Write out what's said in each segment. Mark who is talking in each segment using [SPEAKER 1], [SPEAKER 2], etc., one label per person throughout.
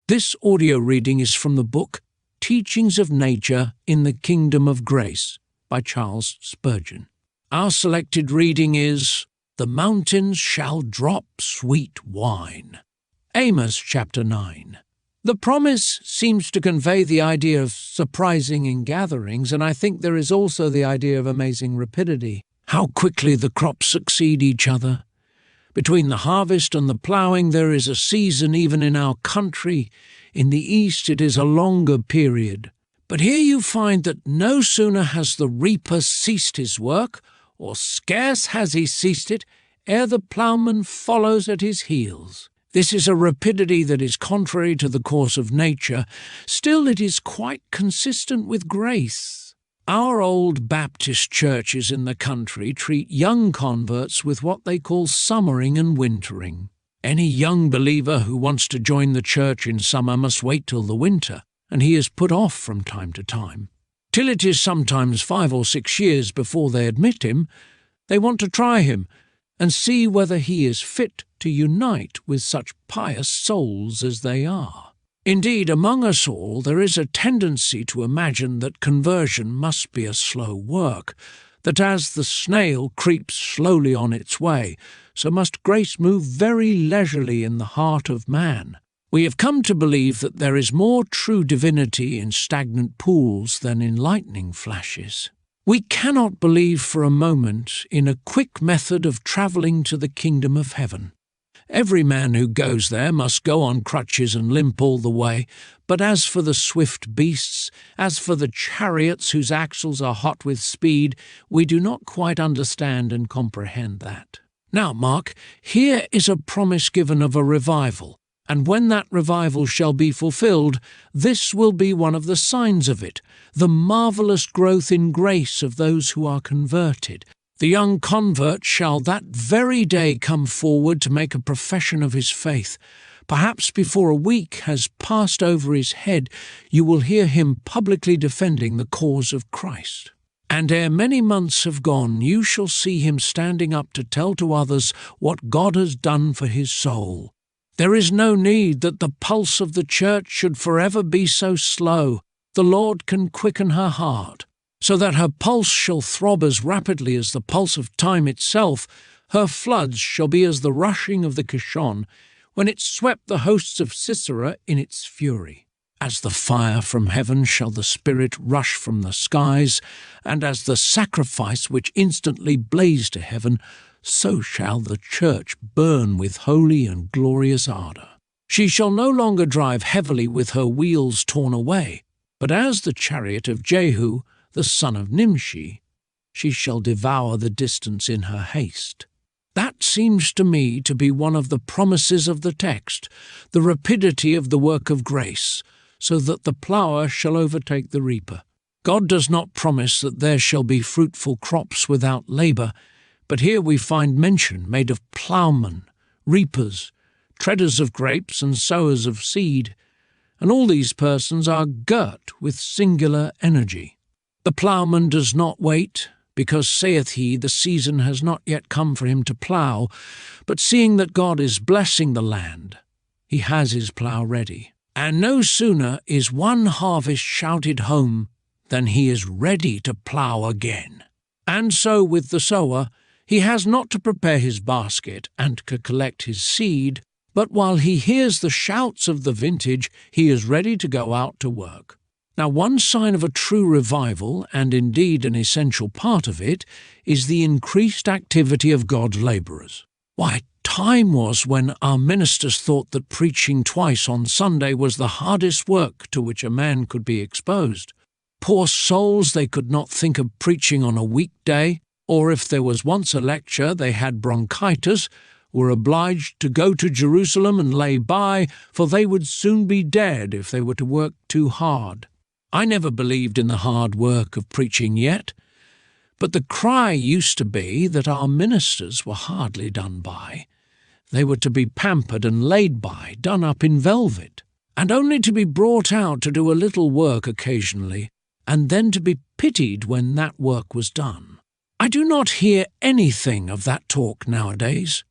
[SPEAKER 1] This audio reading is from the book Teachings of Nature in the Kingdom of Grace by Charles Spurgeon. Our selected reading is The Mountains Shall Drop Sweet Wine. Amos chapter 9. The promise seems to convey the idea of surprising ingatherings, and I think there is also the idea of amazing rapidity. How quickly the crops succeed each other. Between the harvest and the ploughing there is a season even in our country. In the East it is a longer period. But here you find that no sooner has the reaper ceased his work, or scarce has he ceased it, ere the ploughman follows at his heels. This is a rapidity that is contrary to the course of nature. Still, it is quite consistent with grace. Our old Baptist churches in the country treat young converts with what they call summering and wintering. Any young believer who wants to join the church in summer must wait till the winter, and he is put off from time to time. Till it is sometimes 5 or 6 years before they admit him. They want to try him and see whether he is fit to unite with such pious souls as they are. Indeed, among us all there is a tendency to imagine that conversion must be a slow work, that as the snail creeps slowly on its way, so must grace move very leisurely in the heart of man. We have come to believe that there is more true divinity in stagnant pools than in lightning flashes. We cannot believe for a moment in a quick method of travelling to the kingdom of heaven. Every man who goes there must go on crutches and limp all the way, but as for the swift beasts, as for the chariots whose axles are hot with speed, we do not quite understand and comprehend that. Now, mark, here is a promise given of a revival, and when that revival shall be fulfilled, this will be one of the signs of it, the marvellous growth in grace of those who are converted. The young convert shall that very day come forward to make a profession of his faith. Perhaps before a week has passed over his head, you will hear him publicly defending the cause of Christ. And ere many months have gone, you shall see him standing up to tell to others what God has done for his soul. There is no need that the pulse of the church should forever be so slow. The Lord can quicken her heart, so that her pulse shall throb as rapidly as the pulse of time itself. Her floods shall be as the rushing of the Kishon, when it swept the hosts of Sisera in its fury. As the fire from heaven shall the Spirit rush from the skies, and as the sacrifice which instantly blazed to heaven, so shall the church burn with holy and glorious ardour. She shall no longer drive heavily with her wheels torn away, but as the chariot of Jehu, the son of Nimshi, she shall devour the distance in her haste. That seems to me to be one of the promises of the text, the rapidity of the work of grace, so that the plougher shall overtake the reaper. God does not promise that there shall be fruitful crops without labour, but here we find mention made of ploughmen, reapers, treaders of grapes and sowers of seed, and all these persons are girt with singular energy. The ploughman does not wait, because, saith he, the season has not yet come for him to plough, but seeing that God is blessing the land, he has his plough ready. And no sooner is one harvest shouted home than he is ready to plough again. And so with the sower, he has not to prepare his basket and to collect his seed, but while he hears the shouts of the vintage, he is ready to go out to work. Now, one sign of a true revival, and indeed an essential part of it, is the increased activity of God's labourers. Why, time was when our ministers thought that preaching twice on Sunday was the hardest work to which a man could be exposed. Poor souls, they could not think of preaching on a weekday, or if there was once a lecture they had bronchitis, were obliged to go to Jerusalem and lay by, for they would soon be dead if they were to work too hard. I never believed in the hard work of preaching yet, but the cry used to be that our ministers were hardly done by. They were to be pampered and laid by, done up in velvet, and only to be brought out to do a little work occasionally, and then to be pitied when that work was done. I do not hear anything of that talk nowadays.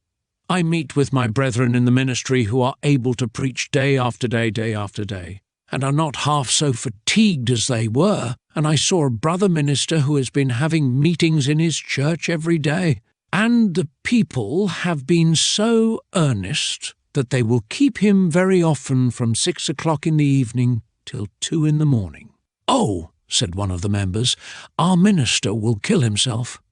[SPEAKER 1] I meet with my brethren in the ministry who are able to preach day after day, and are not half so fatigued as they were, and I saw a brother minister who has been having meetings in his church every day, and the people have been so earnest that they will keep him very often from 6 o'clock in the evening till 2 in the morning. "Oh," said one of the members, "our minister will kill himself."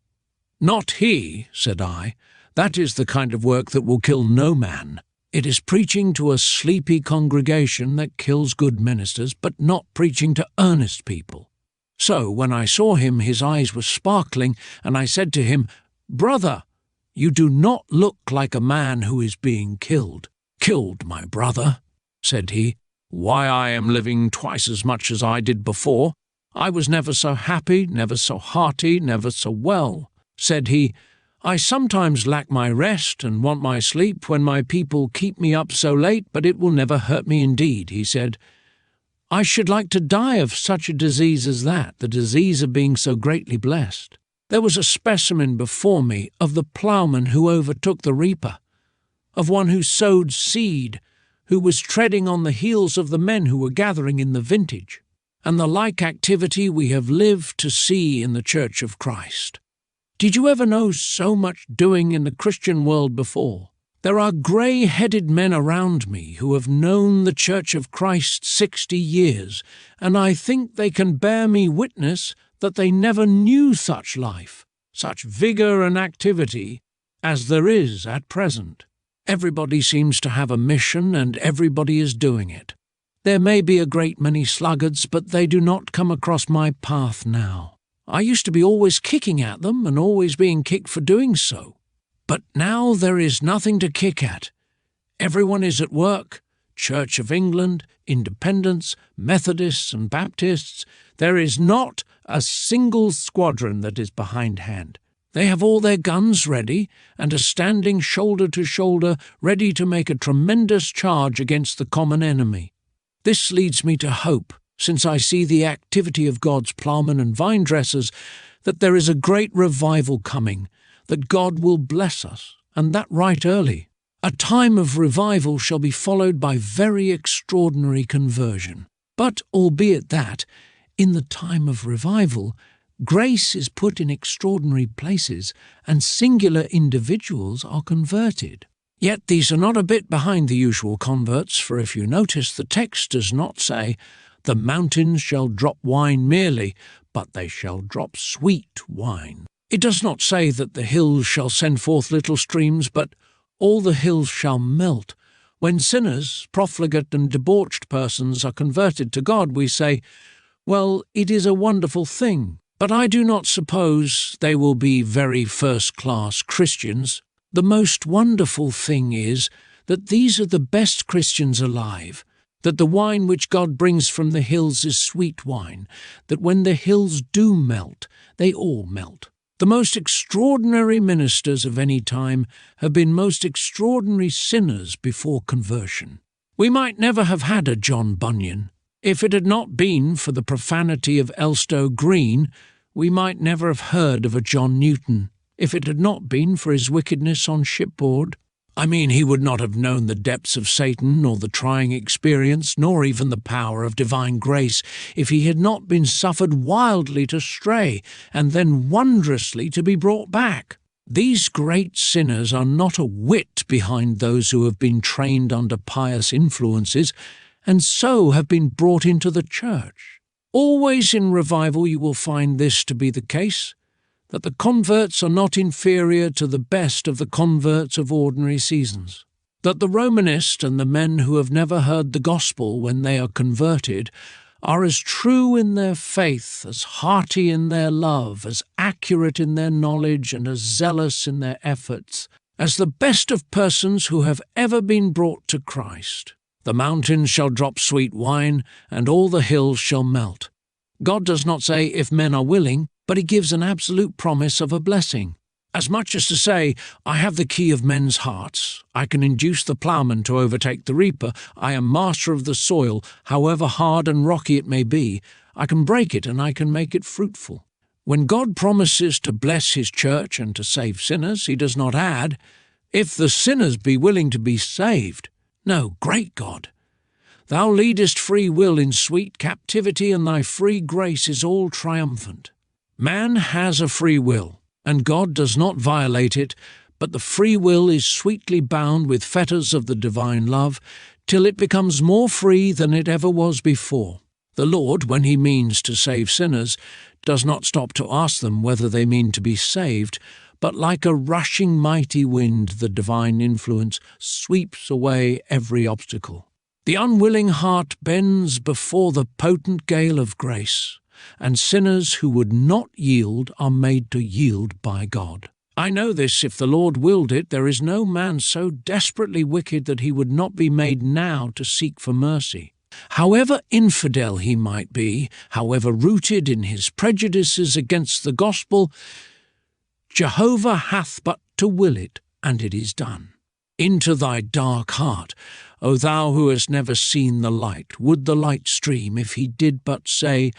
[SPEAKER 1] "Not he," said I. "That is the kind of work that will kill no man. It is preaching to a sleepy congregation that kills good ministers, but not preaching to earnest people." So when I saw him, his eyes were sparkling, and I said to him, "Brother, you do not look like a man who is being killed." "Killed, my brother," said he. "Why, I am living twice as much as I did before. I was never so happy, never so hearty, never so well," said he. "I sometimes lack my rest and want my sleep when my people keep me up so late, but it will never hurt me indeed," he said. "I should like to die of such a disease as that, the disease of being so greatly blessed." There was a specimen before me of the ploughman who overtook the reaper, of one who sowed seed, who was treading on the heels of the men who were gathering in the vintage, and the like activity we have lived to see in the Church of Christ. Did you ever know so much doing in the Christian world before? There are grey-headed men around me who have known the Church of Christ 60 years, and I think they can bear me witness that they never knew such life, such vigour and activity, as there is at present. Everybody seems to have a mission, and everybody is doing it. There may be a great many sluggards, but they do not come across my path now. I used to be always kicking at them, and always being kicked for doing so. But now there is nothing to kick at. Everyone is at work. Church of England, Independents, Methodists and Baptists. There is not a single squadron that is behindhand. They have all their guns ready, and are standing shoulder to shoulder, ready to make a tremendous charge against the common enemy. This leads me to hope, since I see the activity of God's ploughmen and vine dressers, that there is a great revival coming, that God will bless us, and that right early. A time of revival shall be followed by very extraordinary conversion. But, albeit that, in the time of revival, grace is put in extraordinary places, and singular individuals are converted. Yet these are not a bit behind the usual converts, for if you notice, the text does not say, "The mountains shall drop wine merely, but they shall drop sweet wine." It does not say that the hills shall send forth little streams, but all the hills shall melt. When sinners, profligate and debauched persons are converted to God, we say, well, it is a wonderful thing. But I do not suppose they will be very first-class Christians. The most wonderful thing is that these are the best Christians alive, that the wine which God brings from the hills is sweet wine, that when the hills do melt, they all melt. The most extraordinary ministers of any time have been most extraordinary sinners before conversion. We might never have had a John Bunyan. If it had not been for the profanity of Elstow Green, we might never have heard of a John Newton. If it had not been for his wickedness on shipboard, he would not have known the depths of Satan, nor the trying experience, nor even the power of divine grace, if he had not been suffered wildly to stray, and then wondrously to be brought back. These great sinners are not a whit behind those who have been trained under pious influences, and so have been brought into the church. Always in revival you will find this to be the case, that the converts are not inferior to the best of the converts of ordinary seasons, that the Romanist and the men who have never heard the gospel when they are converted are as true in their faith, as hearty in their love, as accurate in their knowledge, and as zealous in their efforts, as the best of persons who have ever been brought to Christ. The mountains shall drop sweet wine, and all the hills shall melt. God does not say if men are willing, but he gives an absolute promise of a blessing. As much as to say, I have the key of men's hearts. I can induce the ploughman to overtake the reaper. I am master of the soil, however hard and rocky it may be. I can break it and I can make it fruitful. When God promises to bless his church and to save sinners, he does not add, If the sinners be willing to be saved, no, great God, Thou leadest free will in sweet captivity, and Thy free grace is all triumphant. Man has a free will, and God does not violate it, but the free will is sweetly bound with fetters of the divine love, till it becomes more free than it ever was before. The Lord, when He means to save sinners, does not stop to ask them whether they mean to be saved, but like a rushing mighty wind, the divine influence sweeps away every obstacle. The unwilling heart bends before the potent gale of grace, and sinners who would not yield are made to yield by God. I know this: if the Lord willed it, there is no man so desperately wicked that he would not be made now to seek for mercy. However infidel he might be, however rooted in his prejudices against the gospel, Jehovah hath but to will it, and it is done. Into thy dark heart, O thou who hast never seen the light, would the light stream, if he did but say,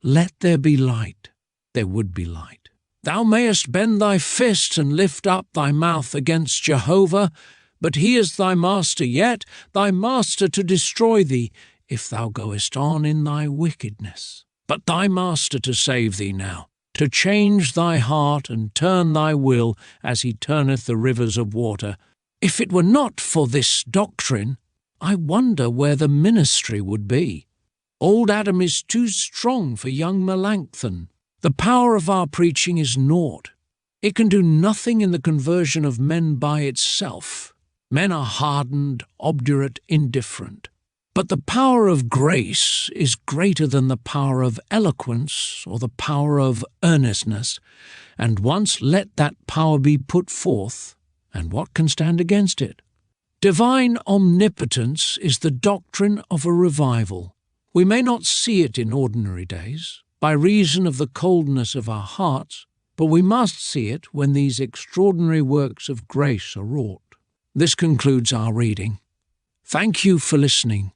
[SPEAKER 1] Let there be light, there would be light. Thou mayest bend thy fist and lift up thy mouth against Jehovah, but he is thy master yet, thy master to destroy thee, if thou goest on in thy wickedness. But thy master to save thee now, to change thy heart and turn thy will as he turneth the rivers of water. If it were not for this doctrine, I wonder where the ministry would be. Old Adam is too strong for young Melanchthon. The power of our preaching is naught. It can do nothing in the conversion of men by itself. Men are hardened, obdurate, indifferent. But the power of grace is greater than the power of eloquence or the power of earnestness, and once let that power be put forth, and what can stand against it? Divine omnipotence is the doctrine of a revival. We may not see it in ordinary days, by reason of the coldness of our hearts, but we must see it when these extraordinary works of grace are wrought. This concludes our reading. Thank you for listening.